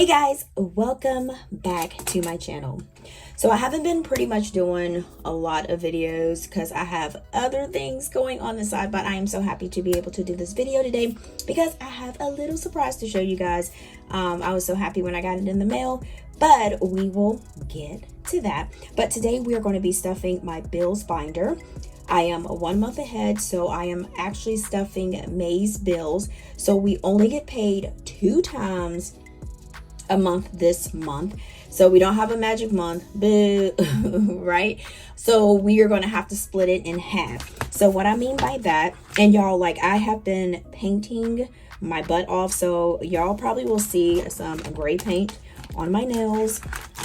Hey guys, welcome back to my channel. So I haven't been pretty much doing a lot of videos because I have other things going on the side, but I am so happy to be able to do this video today because I have a little surprise to show you guys. I was so happy when I got it in the mail, but we will get to that. But today we are going to be stuffing my bills binder. I am 1 month ahead, so I am actually stuffing May's bills. So we only get paid 2 times a month this month, so we don't have a magic month, right? So we are going to have to split it in half. So what I mean by that, and y'all, like, I have been painting my butt off, so y'all probably will see some gray paint on my nails,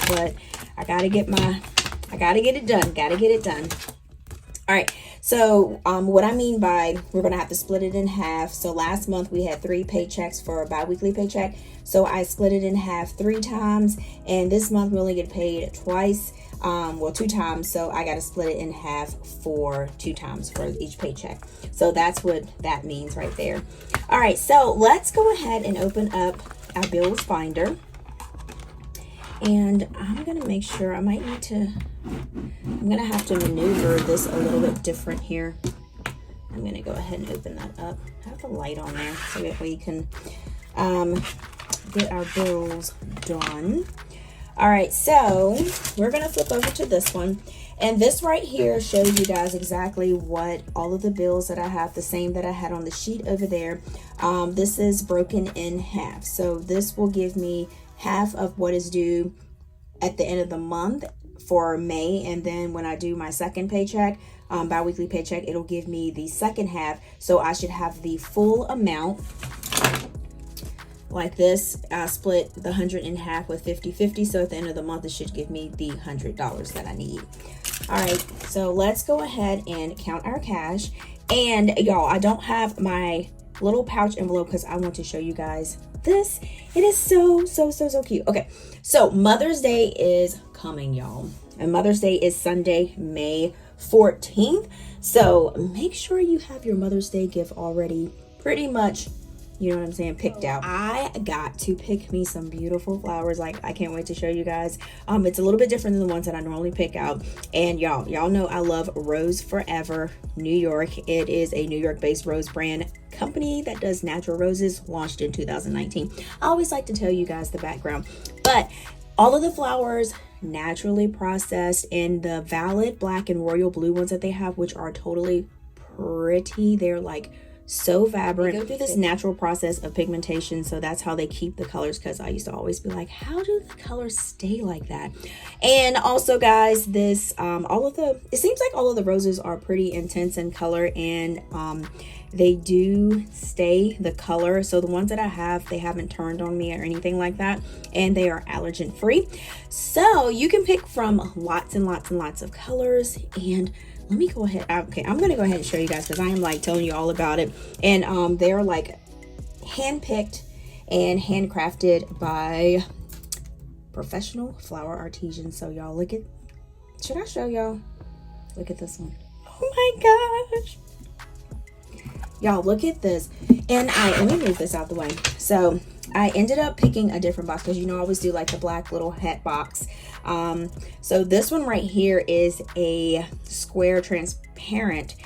but I gotta get it done. All right, so what I mean by we're gonna have to split it in half. So last month we had 3 paychecks for a bi-weekly paycheck. So I split it in half 3 times, and this month we only get paid twice, well 2 times. So I gotta split it in half for 2 times for each paycheck. So that's what that means right there. All right, so let's go ahead and open up our bills binder. And I'm gonna make sure, I'm gonna have to maneuver this a little bit different here. I'm gonna go ahead and open that up. Have the light on there so that we can get our bills done. All right, so we're gonna flip over to this one. And this right here shows you guys exactly what all of the bills that I have, the same that I had on the sheet over there. This is broken in half. So this will give me half of what is due at the end of the month for May, and then when I do my second paycheck, bi-weekly paycheck, it'll give me the second half. So I should have the full amount like this. I split the 100 in half with 50-50, so at the end of the month it should give me the $100 that I need. All right, so let's go ahead and count our cash. And y'all, I don't have my little pouch envelope because I want to show you guys this. It is so cute. Okay, so Mother's Day is coming, y'all, and Mother's Day is Sunday, May 14th. So make sure you have your Mother's Day gift already pretty much, you know what I'm saying, picked out. I got to pick me some beautiful flowers. Like, I can't wait to show you guys. It's a little bit different than the ones that I normally pick out. And y'all know I love Rose Forever New York. It is a New York based rose brand company that does natural roses, launched in 2019. I always like to tell you guys the background, but all of the flowers naturally processed, and the Valid Black and Royal Blue ones that they have, which are totally pretty. They're like so vibrant. They go through this natural process of pigmentation, so that's how they keep the colors, because I used to always be like, how do the colors stay like that? And also guys, this it seems like all of the roses are pretty intense in color, and they do stay the color. So the ones that I have, they haven't turned on me or anything like that, and they are allergen free. So you can pick from lots and lots of colors. And let me go ahead. Okay, I'm gonna go ahead and show you guys because I am like telling you all about it. And they're like hand-picked and handcrafted by professional flower artisans. So y'all look at, should I show y'all? Look at this one. Oh my gosh, y'all, look at this. And let me move this out the way. So I ended up picking a different box because, you know, I always do like the black little hat box. So this one right here is a square transparent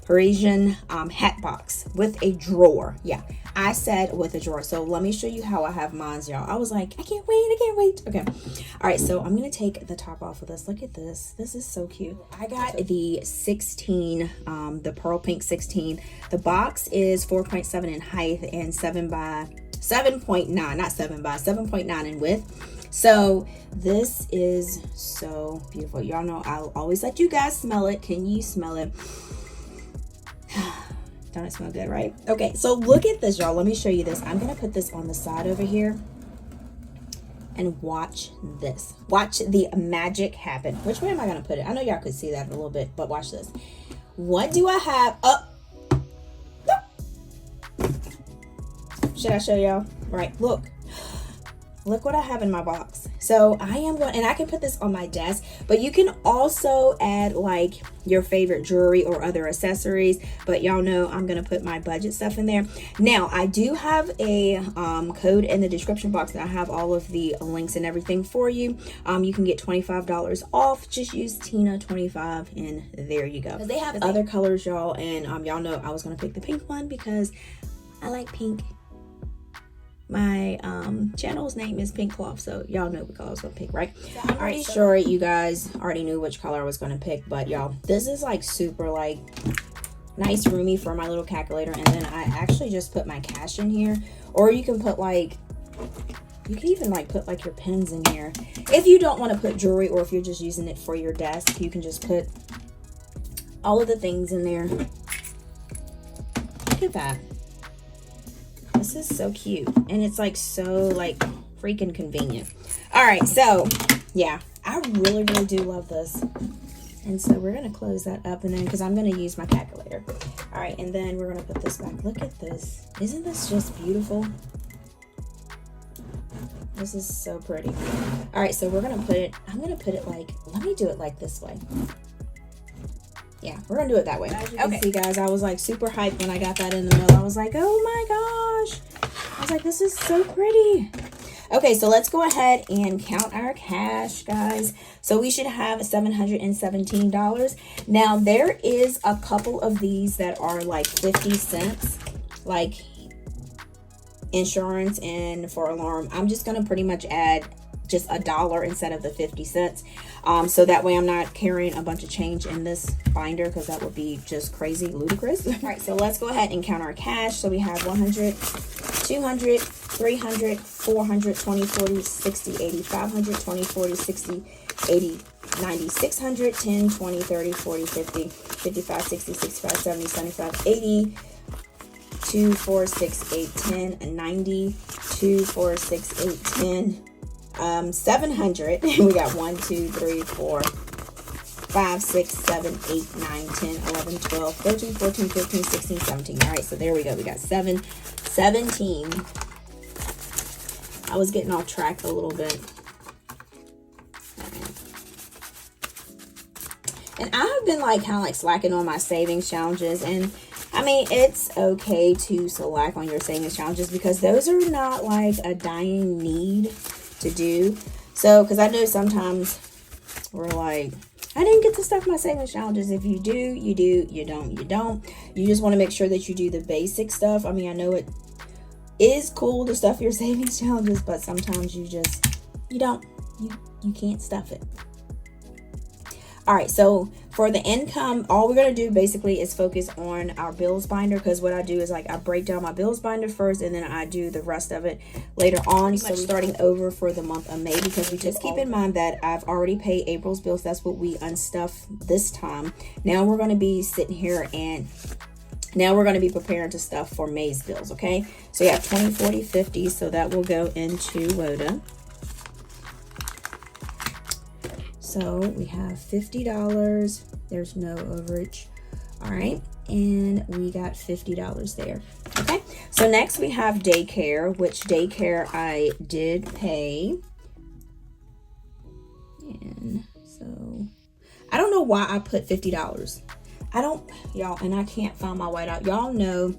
Parisian hat box with a drawer. Yeah, I said with a drawer. So let me show you how I have mine, y'all. I was like, I can't wait. Okay. All right, so I'm gonna take the top off of this. Look at this. This is so cute. I got the 16, the pearl pink 16. The box is 4.7 in height and 7.9 in width. So this is so beautiful. Y'all know I'll always let you guys smell it. Can you smell it? Don't it smell good, right? Okay, so look at this, y'all. Let me show you this. I'm gonna put this on the side over here and watch this. Watch the magic happen. Which way am I gonna put it? I know y'all could see that a little bit, but watch this. What do I have? Should I show y'all? Right, look. look what I have in my box. So I am going, and I can put this on my desk, but you can also add like your favorite jewelry or other accessories, but y'all know I'm going to put my budget stuff in there. Now I do have a code in the description box that I have all of the links and everything for you. You can get $25 off. Just use Tina25 and there you go. They have other colors, y'all, and y'all know I was going to pick the pink one because I like pink. My channel's name is PinkeCloth, so y'all know what color I was gonna pick, right? So I'm pretty sure you guys already knew which color I was gonna pick, but y'all, this is like super like nice, roomy for my little calculator. And then I actually just put my cash in here, or you can put like, you can even like put like your pens in here if you don't want to put jewelry, or if you're just using it for your desk, you can just put all of the things in there. Look at that. This is so cute, and it's like so like freaking convenient. All right, so yeah, I really do love this. And so we're gonna close that up, and then because I'm gonna use my calculator. All right, and then we're gonna put this back. Look at this. Isn't this just beautiful? This is so pretty. All right, so we're gonna put it, I'm gonna put it like, let me do it like this way. Yeah, we're gonna do it that way. As you can see, guys, I was like super hyped when I got that in the mail. I was like, oh my gosh. I was like, this is so pretty. Okay, so let's go ahead and count our cash, guys. So we should have $717. Now, there is a couple of these that are like 50 cents, like insurance and for alarm. I'm just gonna pretty much add just $1 instead of the 50 cents. So that way I'm not carrying a bunch of change in this binder, because that would be just crazy ludicrous. All right, so let's go ahead and count our cash. So we have 100, 200, 300, 400, 20, 40, 60, 80, 500, 20, 40, 60, 80, 90, 600, 10, 20, 30, 40, 50, 55, 60, 65, 70, 75, 80, 2, 4, 6, 8, 10, 90, 2, 4, 6, 8, 10, 700. We got 1, 2, 3, 4, 5, 6, 7, 8, 9, 10, 11, 12, 13, 14, 15, 16, 17. All right, so there we go. We got 17. I was getting off track a little bit. And I have been like kind of like slacking on my savings challenges, and I mean, it's okay to slack on your savings challenges because those are not like a dying need to do. So, because I know sometimes we're like, I didn't get to stuff my savings challenges. If you do, you do. You don't, you don't. You just want to make sure that you do the basic stuff. I mean, I know it is cool to stuff your savings challenges, but sometimes you don't. You can't stuff it. All right, so for the income, all we're going to do basically is focus on our bills binder, because what I do is like I break down my bills binder first, and then I do the rest of it later on. So starting over for the month of May, because we just keep in mind that I've already paid April's bills. That's what we unstuff this time. Now we're going to be sitting here, and now we're going to be preparing to stuff for May's bills, okay? So yeah, 20, 40, 50, so that will go into WODA. So we have $50. There's no overage. All right. And we got $50 there. Okay. So next we have daycare, which daycare I did pay. And so I don't know why I put $50. Y'all, and I can't find my whiteout. Y'all know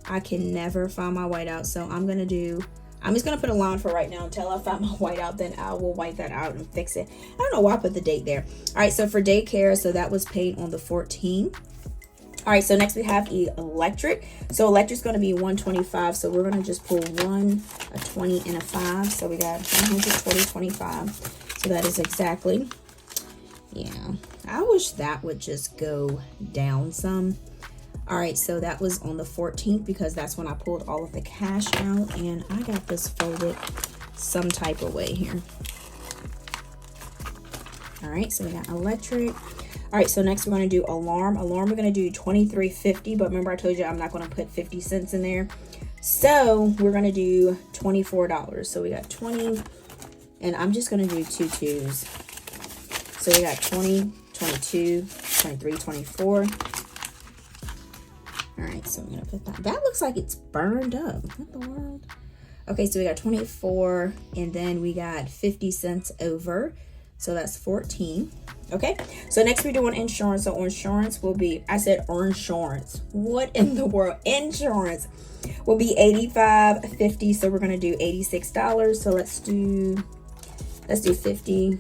I can never find my whiteout. So I'm just going to put a line for right now until I find my whiteout. Then I will white that out and fix it. I don't know why I put the date there. All right, so for daycare, so that was paid on the 14th. All right, so next we have electric. So electric's going to be $125. So we're going to just pull 1, a 20, and a 5. So we got 120, 25. So that is exactly, yeah. I wish that would just go down some. All right, so that was on the 14th, because that's when I pulled all of the cash out, and I got this folded some type of way here. All right, so we got electric. All right, so next we're going to do alarm. Alarm, we're going to do $23.50, but remember I told you I'm not going to put 50 cents in there. So we're going to do $24. So we got 20, and I'm just going to do 2 twos. So we got 20, 22, 23, 24. All right, so I'm going to put that. That looks like it's burned up. What the world? Okay, so we got 24, and then we got 50 cents over. So that's 14. Okay, so next we're doing insurance. So insurance will be, I said insurance. What in the world? Insurance will be $85.50. So we're gonna do $86. So let's do 50,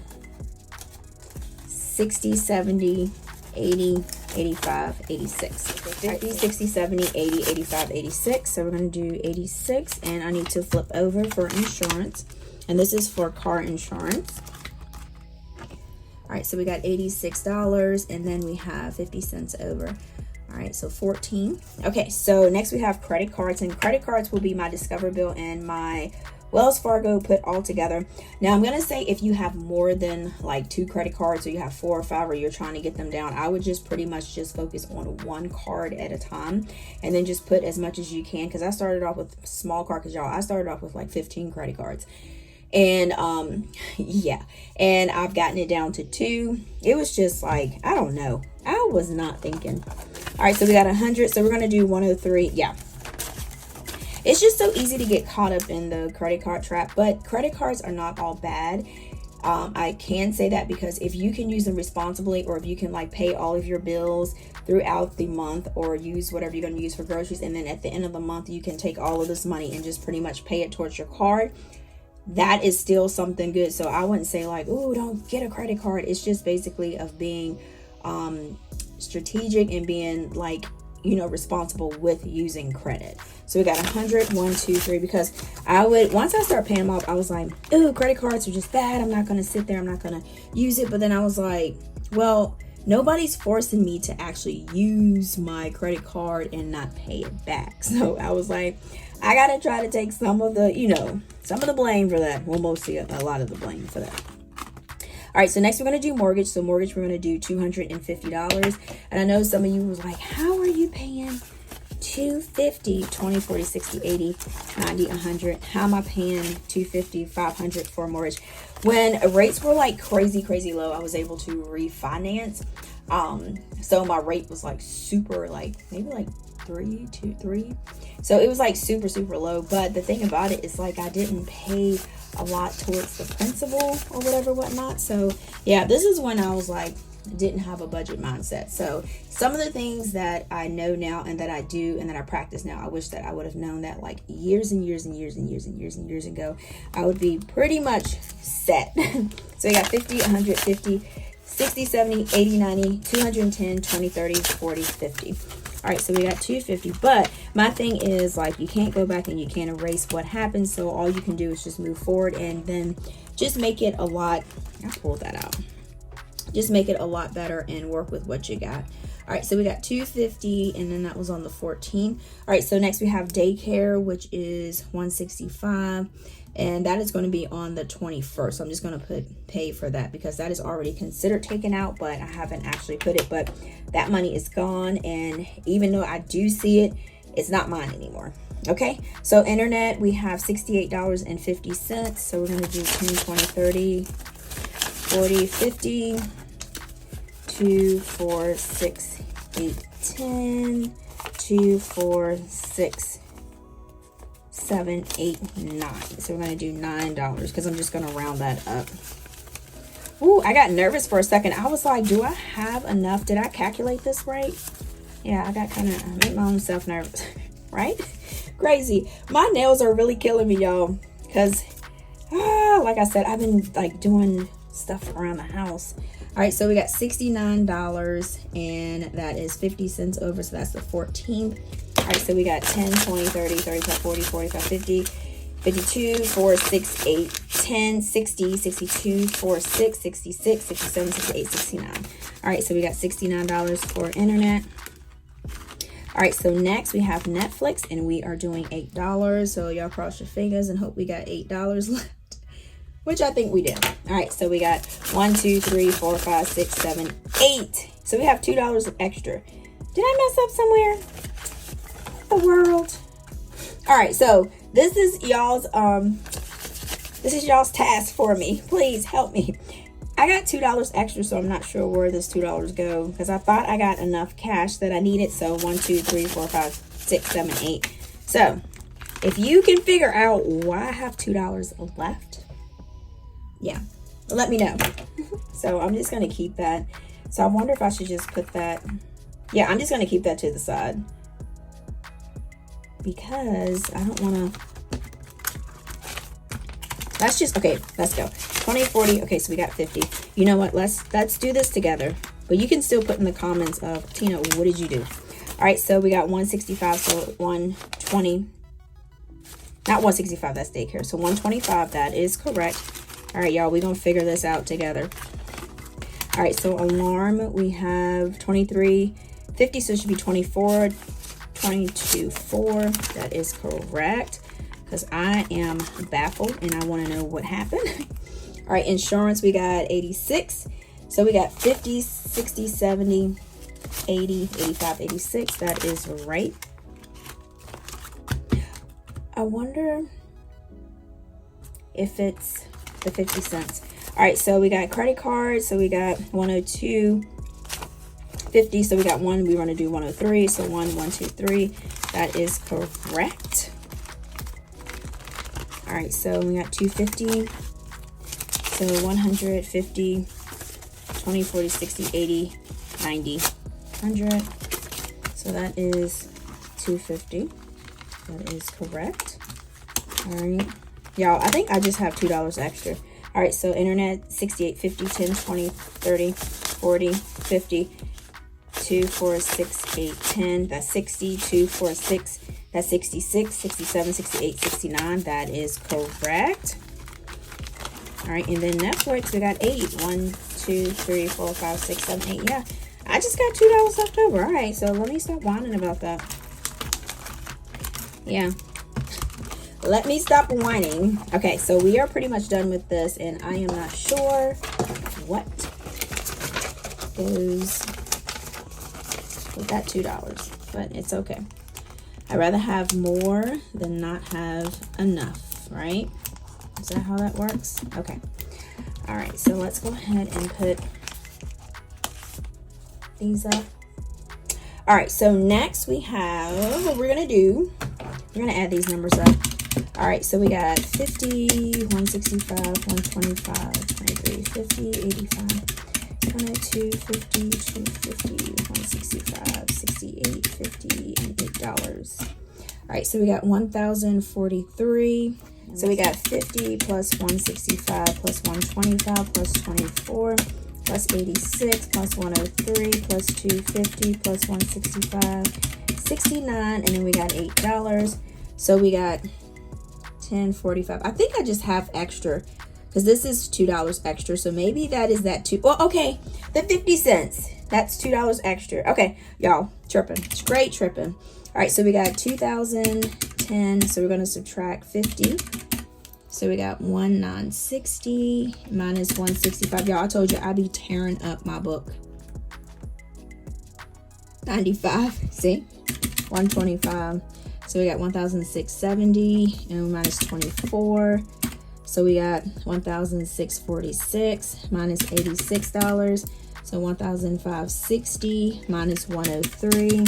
60, 70, 80, 85, 86. 50, 60, 70, 80, 85, 86. So we're going to do 86, and I need to flip over for insurance. And this is for car insurance. All right, so we got $86, and then we have 50 cents over. All right, so 14. Okay, so next we have credit cards, and credit cards will be my Discover bill and my Wells Fargo put all together. Now I'm gonna say if you have more than like 2 credit cards, or you have 4 or 5, or you're trying to get them down, I would just pretty much just focus on one card at a time, and then just put as much as you can. Because I started off with small card, because y'all, I started off with like 15 credit cards, and yeah, and I've gotten it down to 2. It was just like, I don't know, I was not thinking. All right, so we got 100, so we're gonna do 103. Yeah, it's just so easy to get caught up in the credit card trap, but credit cards are not all bad. I can say that because if you can use them responsibly, or if you can like pay all of your bills throughout the month, or use whatever you're going to use for groceries, and then at the end of the month you can take all of this money and just pretty much pay it towards your card, that is still something good. So I wouldn't say like, oh, don't get a credit card. It's just basically of being strategic and being like, you know, responsible with using credit. So we got 100, 1, 2, 3, because once I start paying them off, I was like, ooh, credit cards are just bad. I'm not going to sit there. I'm not going to use it. But then I was like, well, nobody's forcing me to actually use my credit card and not pay it back. So I was like, I got to try to take some of the, you know, some of the blame for that. Well, mostly a lot of the blame for that. All right, so next we're going to do mortgage. So mortgage, we're going to do $250. And I know some of you was like, how are you paying $250, 20, 40, 60, 80, 90, 100? How am I paying $250, 500 for a mortgage? When rates were like crazy low, I was able to refinance. So my rate was like super, like maybe like 3, 2, 3. So it was like super low. But the thing about it is like I didn't pay a lot towards the principal or whatnot. So yeah, this is when I was like, didn't have a budget mindset. So some of the things that I know now and that I do and that I practice now, I wish that I would have known that like years ago. I would be pretty much set. So we got 50, 150, 60, 70, 80, 90, 210, 20, 30, 40, 50. All right, so we got 250, but my thing is like you can't go back and you can't erase what happened. So all you can do is just move forward and then just make it a lot. I pulled that out. Just make it a lot better and work with what you got. All right, so we got 250, and then that was on the 14th. All right, so next we have daycare, which is 165, and that is going to be on the 21st. So I'm just going to put pay for that because that is already considered taken out, but I haven't actually put it. But that money is gone, and even though I do see it, it's not mine anymore. Okay, so internet, we have $68.50. So we're going to do 10, 20, 30, 40, 50, 2, 4, 6, 8, 10, 2, 4, 6, 7, 8, 9. So we're going to do $9 because I'm just going to round that up. Ooh, I got nervous for a second. I was like, do I have enough? Did I calculate this right? Yeah, I got kind of made my own self nervous, right? Crazy. My nails are really killing me, y'all, because like I said, I've been like doing stuff around the house. All right, so we got $69, and that is 50 cents over, so that's the 14th. All right, so we got 10, 20, 30, 35, 40, 45, 50, 52, 4, 6, 8, 10, 60, 62, 4, 6, 66, 67, 68, 69. All right, so we got $69 for internet. All right, so next we have Netflix, and we are doing $8. So y'all cross your fingers and hope we got $8 left, which I think we did. All right, so we got 1, 2, 3, 4, 5, 6, 7, 8. So we have $2 extra. Did I mess up somewhere? What the world? All right, so this is y'all's task for me. Please help me. I got $2 extra, so I'm not sure where this $2 go because I thought I got enough cash that I needed. So 1, 2, 3, 4, 5, 6, 7, 8. So if you can figure out why I have $2 left, yeah, let me know. So I'm just going to keep that. So I wonder if I should just put that. Yeah, I'm just going to keep that to the side because I don't want to. That's just, okay, let's go. 20, 40. Okay, so we got 50. You know what? Let's do this together. But you can still put in the comments of, Tina, what did you do? All right, so we got 165, so 120. Not 165, that's daycare. So 125, that is correct. All right, y'all, we're going to figure this out together. All right, so alarm, we have 23, 50, so it should be 24, 22, 4. That is correct because I am baffled and I want to know what happened. All right, insurance, we got 86. So we got 50, 60, 70, 80, 85, 86. That is right. I wonder if it's the 50 cents. All right, so we got credit cards. So we got 102, 50. So we got one. We want to do 103. So 1, 1, 2, 3. That is correct. All right, so we got 250. So 150, 20, 40, 60, 80, 90, 100. So that is 250. That is correct. All right, y'all, I think I just have $2 extra. All right, so internet, 68, 50, 10, 20, 30, 40, 50, 2, 4, 6, 8, 10. That's 60, 2, 4, 6. That's 66, 67, 68, 69. That is correct. All right, and then Netflix, we got 8. 1, 2, 3, 4, 5, 6, 7, 8. Yeah, I just got $2 left over. All right, so let me stop whining about that. Yeah, let me stop whining. Okay, so we are pretty much done with this, and I am not sure what goes with that $2, but it's okay. I'd rather have more than not have enough, right? Is that how that works? Okay. All right, so let's go ahead and put these up. All right, so next we have what we're gonna do. We're gonna add these numbers up. All right, so we got 50, 165, 125, 23, 50, 85, 102, 50, 250, 165, 68, 50, and $8. All right, so we got 1,043. So we got 50 plus 165 plus 125 plus 24 plus 86 plus 103 plus 250 plus 165, 69, and then we got $8. So we got 1045. I think I just have extra because this is $2 extra. So maybe that is that too. Well, okay, the 50 cents. That's $2 extra. Okay, y'all, tripping. Straight tripping. All right, so we got 2,010. So we're going to subtract 50. So we got 1,960 minus 165. Y'all, I told you I'd be tearing up my book. 95. See? 125. So we got 1,670 and minus 24. So we got 1,646 minus $86. So 1,560 minus 103.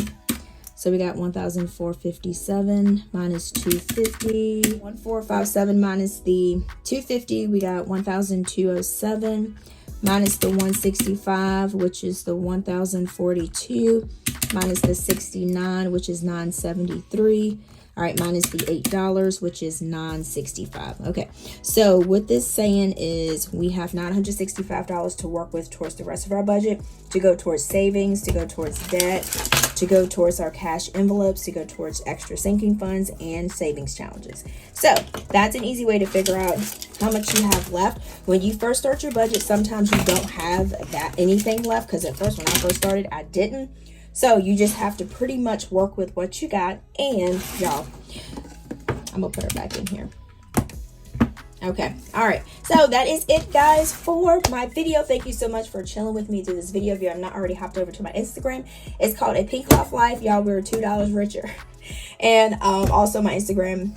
So we got 1,457 minus 250. 1,457 minus the 250. We got 1,207 minus the 165, which is the 1,042, minus the 69, which is 973. All right, minus the $8, which is $965. Okay, so what this saying is we have $965 to work with towards the rest of our budget, to go towards savings, to go towards debt, to go towards our cash envelopes, to go towards extra sinking funds and savings challenges. So that's an easy way to figure out how much you have left. When you first start your budget, sometimes you don't have that anything left, because at first, when I first started, I didn't. So you just have to pretty much work with what you got. And y'all, I'm gonna put her back in here. Okay, all right, so that is it, guys, for my video. Thank you so much for chilling with me through this video. If you have not already hopped over to my Instagram, it's called APinkeClothlife. Y'all, we're $2 richer. And also my Instagram,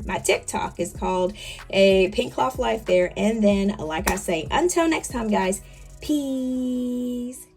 my TikTok is called APinkeClothlife there. And then, like I say, until next time, guys, peace.